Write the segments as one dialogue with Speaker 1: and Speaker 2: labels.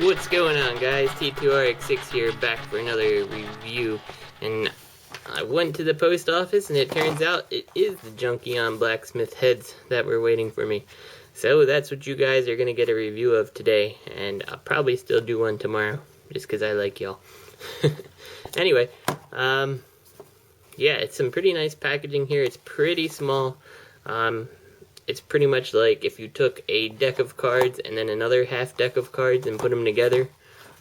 Speaker 1: What's going on, guys? T2RX6 here, back for another review. And I went to the post office and it turns out it is the Junkion Blacksmith heads that were waiting for me. So that's what you guys are going to get a review of today, and I'll probably still do one tomorrow just because I like y'all. Anyway, yeah, it's some pretty nice packaging here. It's pretty small. It's pretty much like if you took a deck of cards and then another half deck of cards and put them together,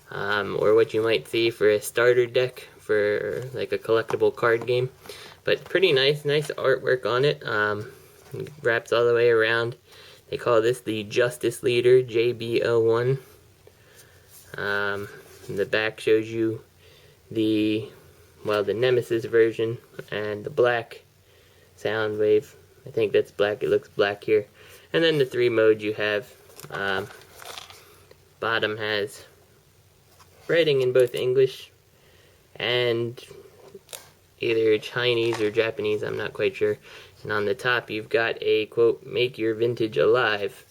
Speaker 1: or what you might see for a starter deck for like a collectible card game. But pretty nice artwork on it. It wraps all the way around. They call this the Justice Leader JB-01. The back shows you the Nemesis version and the black Soundwave. I think that's black. It looks black here. And then the three modes you have. Bottom has writing in both English and either Chinese or Japanese, I'm not quite sure. And on the top you've got a quote, "Make your vintage alive."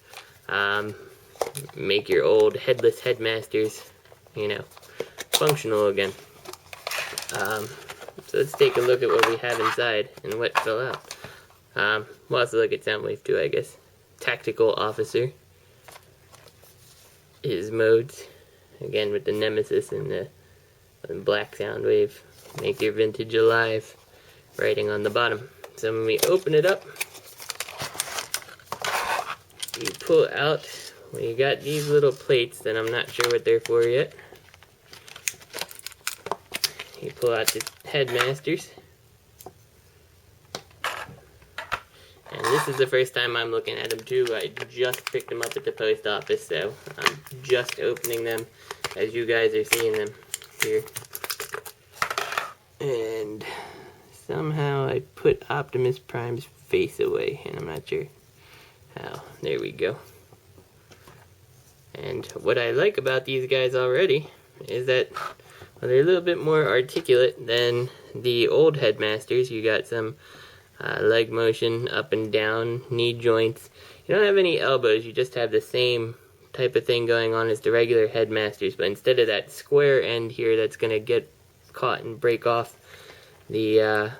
Speaker 1: Make your old headless headmasters, you know, functional again. So let's take a look at what we have inside and what fell out. We'll also look at Soundwave too, I guess. Tactical Officer. His modes, again with the Nemesis and the black Soundwave. Make your vintage alive. Writing on the bottom. So when we open it up, you pull out, well, you got these little plates that I'm not sure what they're for yet. You pull out the Headmasters. And this is the first time I'm looking at them too. I just picked them up at the post office, so I'm just opening them as you guys are seeing them here. And somehow I put Optimus Prime's face away, and I'm not sure how. There we go. And what I like about these guys already is that they're a little bit more articulate than the old Headmasters. You got some leg motion, up and down, knee joints. You don't have any elbows, you just have the same type of thing going on as the regular Headmasters, but instead of that square end here that's going to get caught and break off the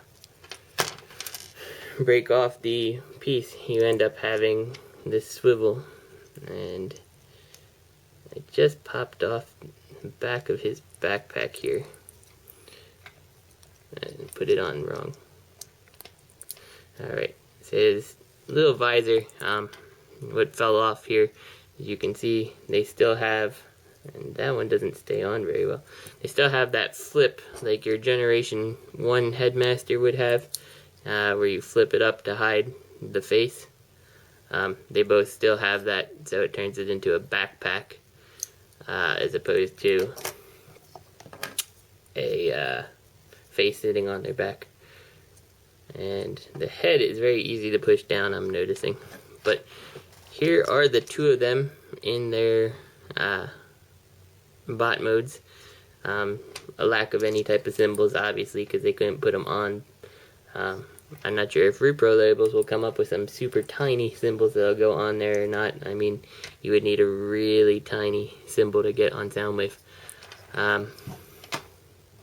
Speaker 1: piece, you end up having this swivel, and it just popped off the back of his backpack here. I put it on wrong. Alright, so his little visor, what fell off here, as you can see, they still have, and that one doesn't stay on very well, they still have that flip like your Generation 1 Headmaster would have, where you flip it up to hide the face. They both still have that, so it turns it into a backpack, as opposed to a face sitting on their back. And the head is very easy to push down, I'm noticing. But here are the two of them in their bot modes. A lack of any type of symbols, obviously, because they couldn't put them on. I'm not sure if Repro labels will come up with some super tiny symbols that'll go on there or not. I mean, you would need a really tiny symbol to get on Soundwave.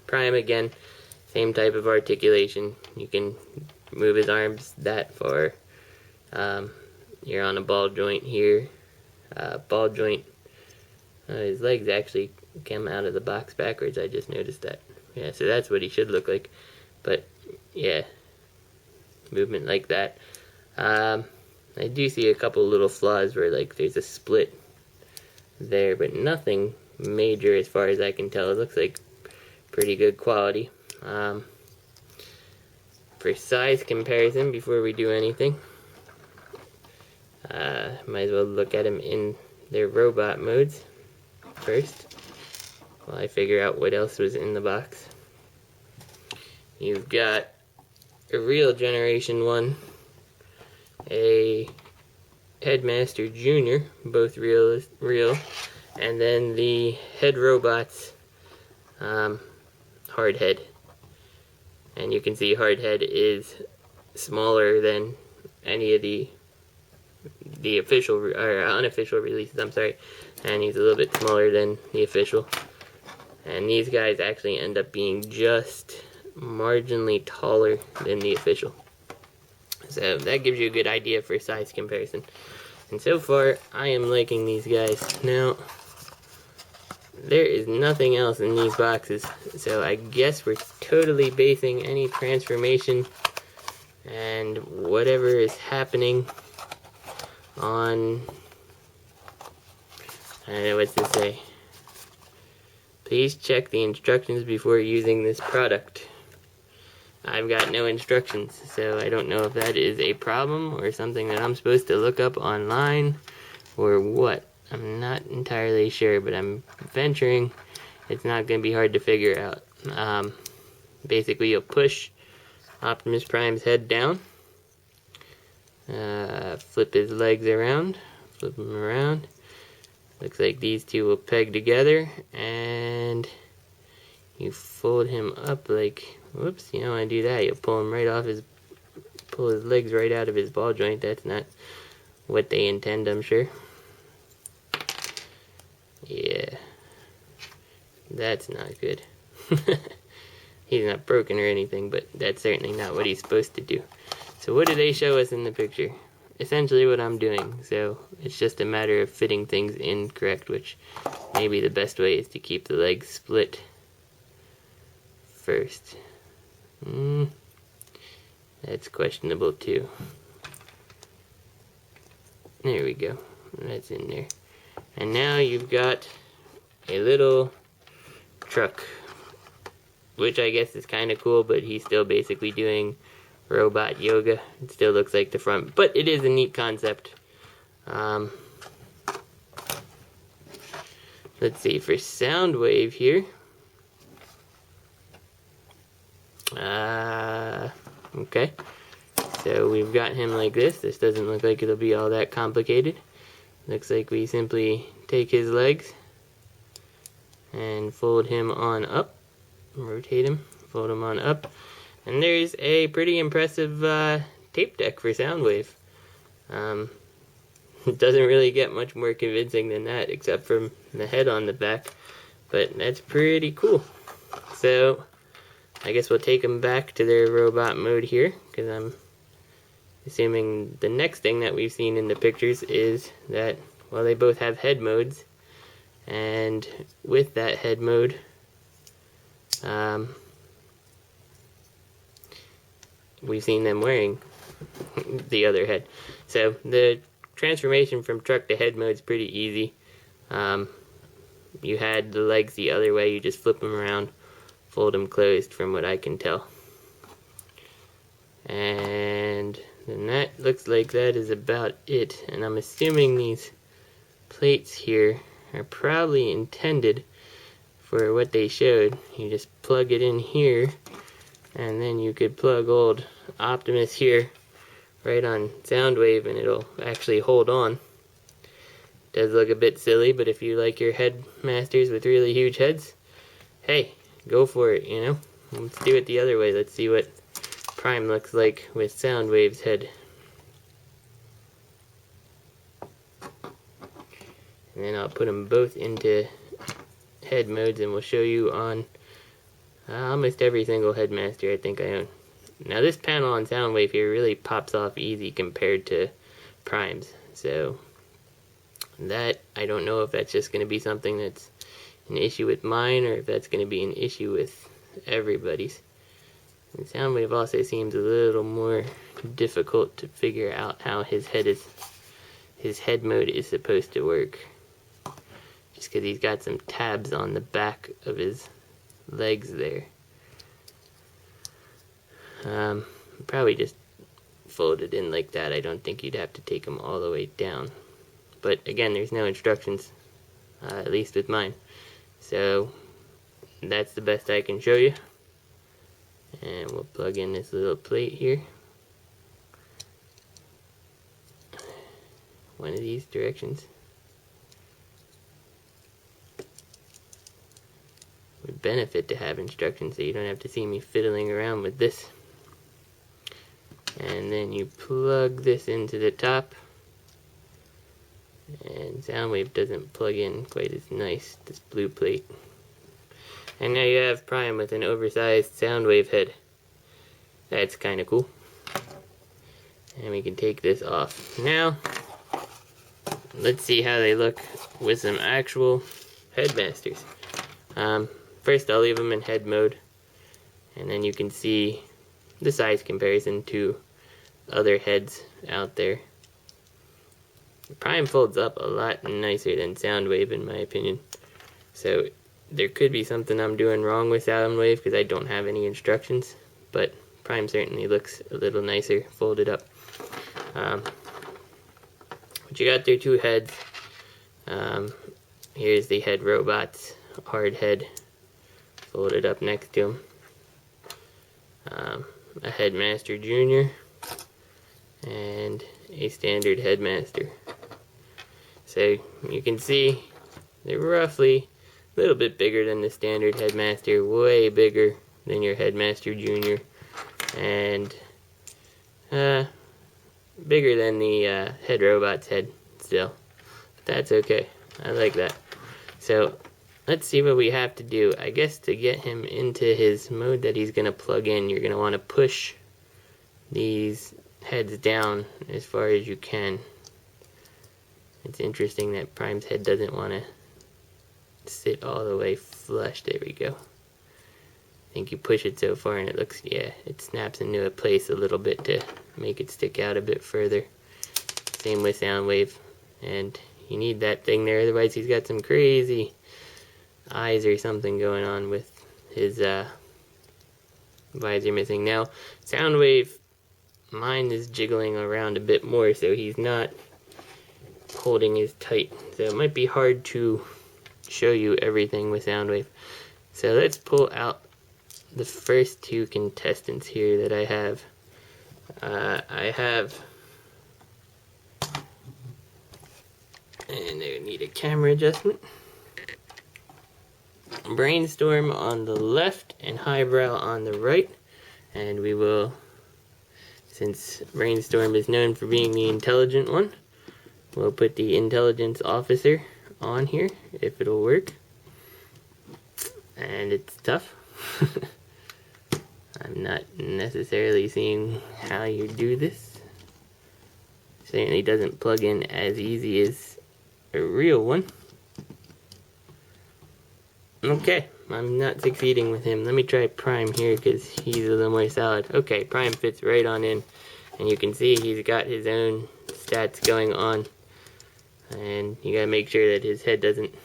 Speaker 1: Prime, again, same type of articulation. You can move his arms that far. You're on a ball joint here. Ball joint. His legs actually came out of the box backwards. I just noticed that. Yeah, so that's what he should look like. But yeah, movement like that. I do see a couple little flaws where like there's a split there, but nothing major as far as I can tell. It looks like pretty good quality. For size comparison, before we do anything, might as well look at them in their robot modes first, while I figure out what else was in the box. You've got a real Generation 1, a Headmaster Jr., both real, and then the Head Robots Hardhead. And you can see Hardhead is smaller than any of the the official or unofficial releases, I'm sorry, and he's a little bit smaller than the official. And these guys actually end up being just marginally taller than the official. So that gives you a good idea for size comparison. And so far, I am liking these guys. Now, there is nothing else in these boxes, so I guess we're totally basing any transformation and whatever is happening on, I don't know what to say. Please check the instructions before using this product. I've got no instructions, so I don't know if that is a problem or something that I'm supposed to look up online or what. I'm not entirely sure, but I'm venturing it's not going to be hard to figure out. Basically, you'll push Optimus Prime's head down, flip his legs around, flip them around. Looks like these two will peg together, and you fold him up like, whoops, you don't want to do that. You'll pull him right off pull his legs right out of his ball joint. That's not what they intend, I'm sure. Yeah, that's not good. He's not broken or anything, but that's certainly not what he's supposed to do. So what do they show us in the picture? Essentially what I'm doing, so it's just a matter of fitting things in correct, which maybe the best way is to keep the legs split first. That's questionable too. There we go, that's in there. And now you've got a little truck, which I guess is kind of cool, but he's still basically doing robot yoga. It still looks like the front, but it is a neat concept. Let's see, for Soundwave here. Okay. So we've got him like this. This doesn't look like it'll be all that complicated. Looks like we simply take his legs and fold him on up, rotate him, fold him on up, and there's a pretty impressive tape deck for Soundwave. It doesn't really get much more convincing than that, except for the head on the back, but that's pretty cool. So I guess we'll take them back to their robot mode here, because I'm assuming the next thing that we've seen in the pictures is that, well, they both have head modes, and with that head mode, we've seen them wearing the other head. So the transformation from truck to head mode is pretty easy. You had the legs the other way, you just flip them around, fold them closed from what I can tell. And then that looks like that is about it. And I'm assuming these plates here are probably intended for what they showed. You just plug it in here, and then you could plug old Optimus here right on Soundwave and it'll actually hold on. Does look a bit silly, but if you like your headmasters with really huge heads, hey, go for it, you know? Let's do it the other way. Let's see what Prime looks like with Soundwave's head. And then I'll put them both into head modes and we'll show you on almost every single headmaster I think I own. Now this panel on Soundwave here really pops off easy compared to Prime's, so that, I don't know if that's just going to be something that's an issue with mine or if that's going to be an issue with everybody's. And Soundwave also seems a little more difficult to figure out how his head mode is supposed to work. Just because he's got some tabs on the back of his legs there. Probably just fold it in like that. I don't think you'd have to take them all the way down. But again, there's no instructions, at least with mine. So that's the best I can show you. And we'll plug in this little plate here. One of these directions. Would benefit to have instructions so you don't have to see me fiddling around with this. And then you plug this into the top, And Soundwave doesn't plug in quite as nice, this blue plate. And now you have Prime with an oversized Soundwave head. That's kind of cool. And we can take this off. Now, let's see how they look with some actual Headmasters. First I'll leave them in head mode, and then you can see the size comparison to other heads out there. Prime folds up a lot nicer than Soundwave in my opinion. So there could be something I'm doing wrong with Soundwave because I don't have any instructions, but Prime certainly looks a little nicer folded up. But you got their two heads. Here's the head robot's hard head folded up next to him. A Headmaster Junior and a standard Headmaster. So you can see they're roughly a little bit bigger than the standard Headmaster, way bigger than your Headmaster Junior, and bigger than the head robot's head still. But that's okay. I like that. So let's see what we have to do. I guess to get him into his mode that he's going to plug in, you're going to want to push these heads down as far as you can. It's interesting that Prime's head doesn't want to sit all the way flush. There we go. I think you push it so far and it looks, yeah, it snaps into a place a little bit to make it stick out a bit further. Same with Soundwave. And you need that thing there, otherwise he's got some crazy eyes or something going on with his visor missing. Now, Soundwave, mine is jiggling around a bit more, so he's not holding as tight. So it might be hard to show you everything with Soundwave. So let's pull out the first two contestants here that I have. I have, and they need a camera adjustment, Brainstorm on the left and Highbrow on the right. And we will, since Brainstorm is known for being the intelligent one, we'll put the intelligence officer on here, if it'll work. And it's tough. I'm not necessarily seeing how you do this. Certainly doesn't plug in as easy as a real one. Okay, I'm not succeeding with him. Let me try Prime here because he's a little more solid. Okay, Prime fits right on in, and you can see he's got his own stats going on. And you gotta make sure that his head doesn't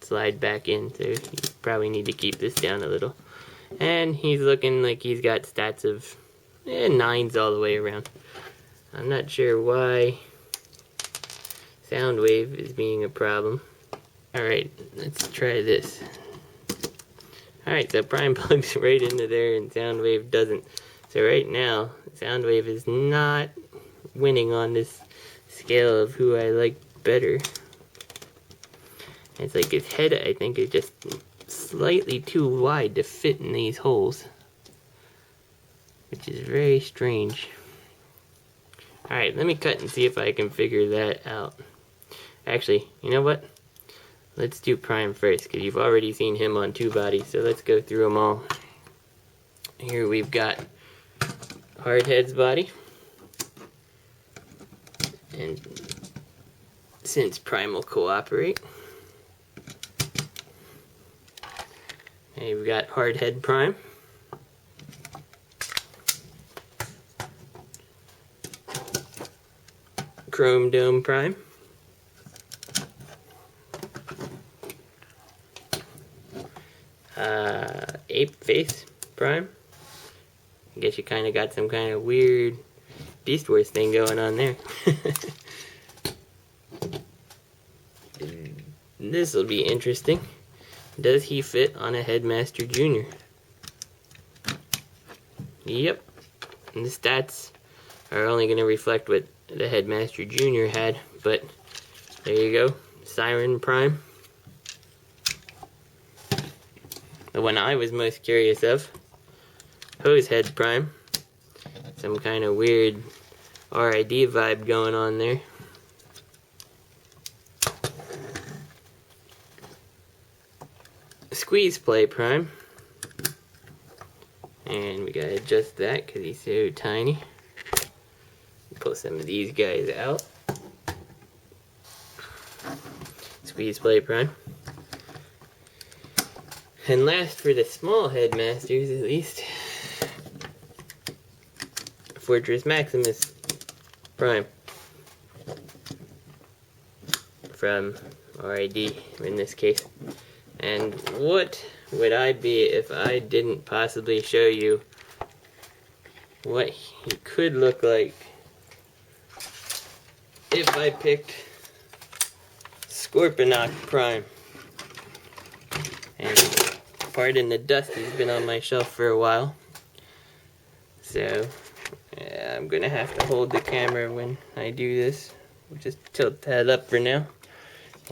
Speaker 1: slide back in, so you probably need to keep this down a little. And he's looking like he's got stats of 9s all the way around. I'm not sure why Soundwave is being a problem. Alright, let's try this. Alright, so Prime plugs right into there and Soundwave doesn't. So right now, Soundwave is not winning on this scale of who I like better. It's like his head, I think, is just slightly too wide to fit in these holes, which is very strange. Alright, let me cut and see if I can figure that out. Actually, you know what? Let's do Prime first, because you've already seen him on two bodies, so let's go through them all. Here we've got Hardhead's body. And since Prime will cooperate, and we've got Hardhead Prime. Chrome Dome Prime. Ape Face Prime. I guess you kind of got some kind of weird Beast Wars thing going on there. This will be interesting. Does he fit on a Headmaster Junior? Yep. And the stats are only going to reflect what the Headmaster Junior had, but there you go. Siren Prime. The one I was most curious of, Hosehead Prime. Some kind of weird RID vibe going on there. squeeze play prime. And we gotta adjust that because he's so tiny. Pull some of these guys out. Squeeze play prime. And last, for the small headmasters at least, Fortress Maximus prime from RID in this case. And what would I be if I didn't possibly show you what he could look like if I picked Scorponok Prime. And pardon the dust, he's been on my shelf for a while. So yeah, I'm gonna have to hold the camera when I do this. We'll just tilt that up for now.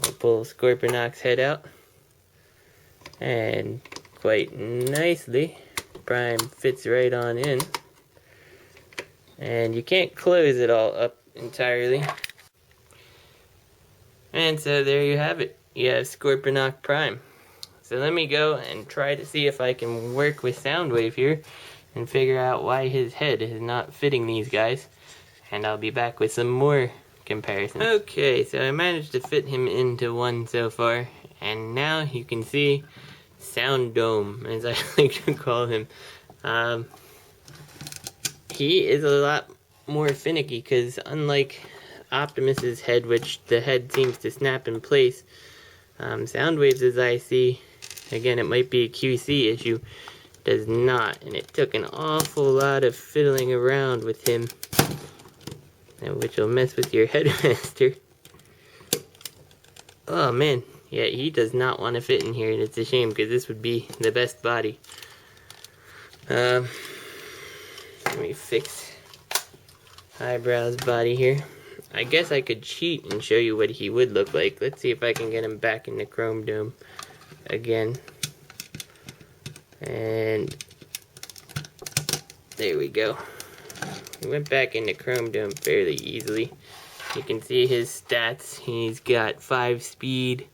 Speaker 1: I'll pull Scorponok's head out. And quite nicely, Prime fits right on in. And you can't close it all up entirely. And so there you have it. You have Scorponok Prime. So let me go and try to see if I can work with Soundwave here and figure out why his head is not fitting these guys. And I'll be back with some more comparisons. Okay, so I managed to fit him into one so far. And now you can see Sound Dome, as I like to call him. He is a lot more finicky because unlike Optimus's head, which the head seems to snap in place, Soundwave's, as I see, again it might be a QC issue, does not, and it took an awful lot of fiddling around with him, which will mess with your headmaster. Oh man, yeah, he does not want to fit in here, and it's a shame because this would be the best body. Let me fix Eyebrow's body here. I guess I could cheat and show you what he would look like. Let's see if I can get him back in the Chrome Dome again. And there we go. He went back into Chrome Dome fairly easily. You can see his stats. He's got 5 speed,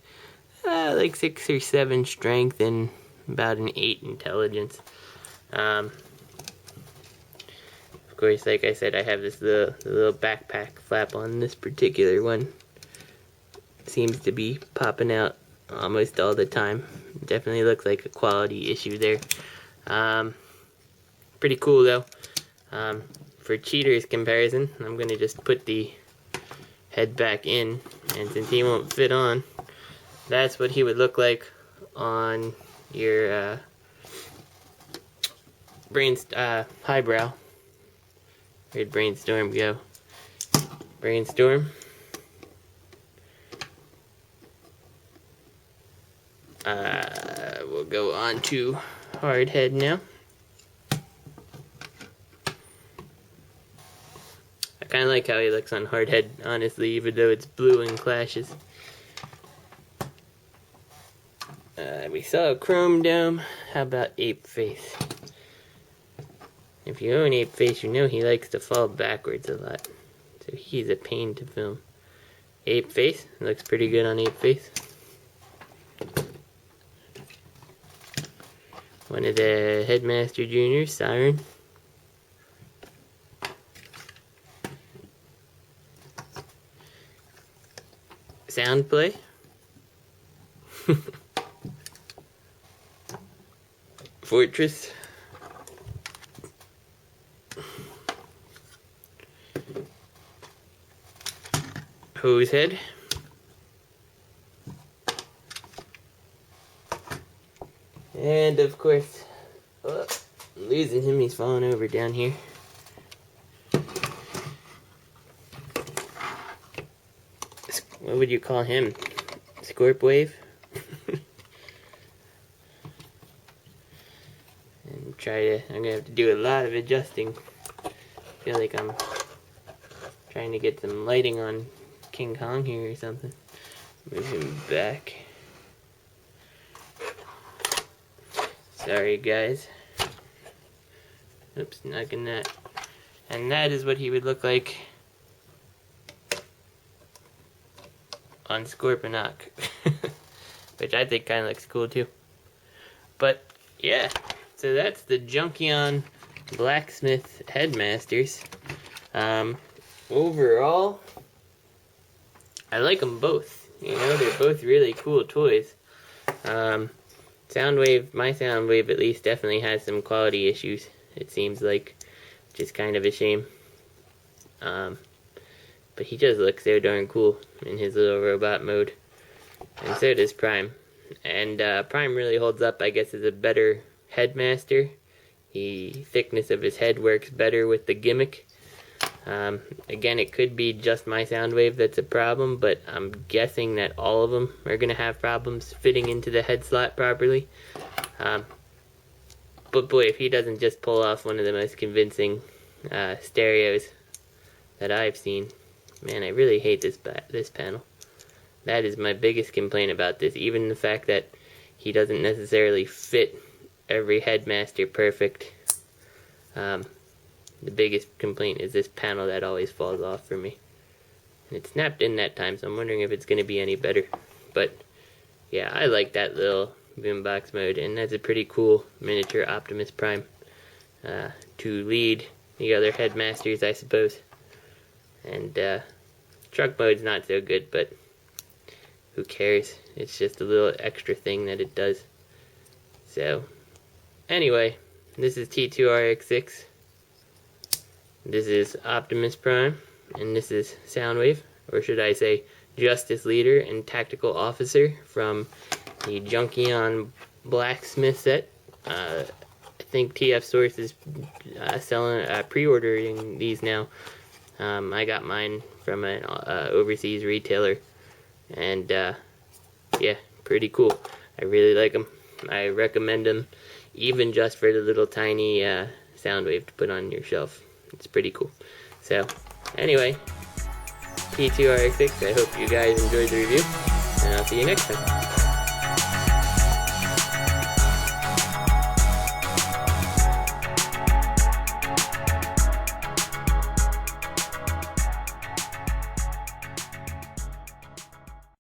Speaker 1: like 6 or 7 strength, and about an 8 intelligence. Of course, like I said, I have this little backpack flap on this particular one. Seems to be popping out almost all the time. Definitely looks like a quality issue there. Pretty cool though. For cheaters comparison, I'm going to just put the head back in, and since he won't fit on, that's what he would look like on your highbrow. Where'd Brainstorm go? Brainstorm. We'll go on to Hardhead now. I kind of like how he looks on Hardhead, honestly, even though it's blue and clashes. We saw a Chrome Dome. How about Ape Face? If you own Ape Face, you know he likes to fall backwards a lot. So he's a pain to film. Ape Face, looks pretty good on Ape Face. One of the Headmaster Juniors, Siren. Soundplay. Fortress. Hosehead. And of course, I'm losing him, he's falling over down here. What would you call him? Scorpwave? And I'm gonna have to do a lot of adjusting. I feel like I'm trying to get some lighting on King Kong here or something. Move him back. Sorry guys. Oops, knocking that. And that is what he would look like on Scorponok. Which I think kind of looks cool too. But yeah, so that's the Junkion Blacksmith Headmasters. Overall, I like them both. You know, they're both really cool toys. Soundwave, my Soundwave at least, definitely has some quality issues, it seems like, which is kind of a shame. But he does look so darn cool in his little robot mode. And so does Prime. And Prime really holds up, I guess, as a better Headmaster. The thickness of his head works better with the gimmick. Again, it could be just my Soundwave that's a problem, but I'm guessing that all of them are going to have problems fitting into the head slot properly. But boy, if he doesn't just pull off one of the most convincing stereos that I've seen. Man, I really hate this panel. That is my biggest complaint about this. Even the fact that he doesn't necessarily fit every Headmaster perfect. The biggest complaint is this panel that always falls off for me. And it snapped in that time, so I'm wondering if it's going to be any better. But yeah, I like that little boombox mode, and that's a pretty cool miniature Optimus Prime to lead the other Headmasters, I suppose. And truck mode's not so good, but who cares? It's just a little extra thing that it does. So, anyway, this is T2RX6. This is Optimus Prime, and this is Soundwave, or should I say Justice Leader and Tactical Officer from the Junkion Blacksmith set. I think TF Source is pre-ordering these now. I got mine from an overseas retailer, and yeah, pretty cool. I really like them. I recommend them, even just for the little tiny Soundwave to put on your shelf. It's pretty cool. So, anyway, T2RX6, I hope you guys enjoyed the review, and I'll see you next time.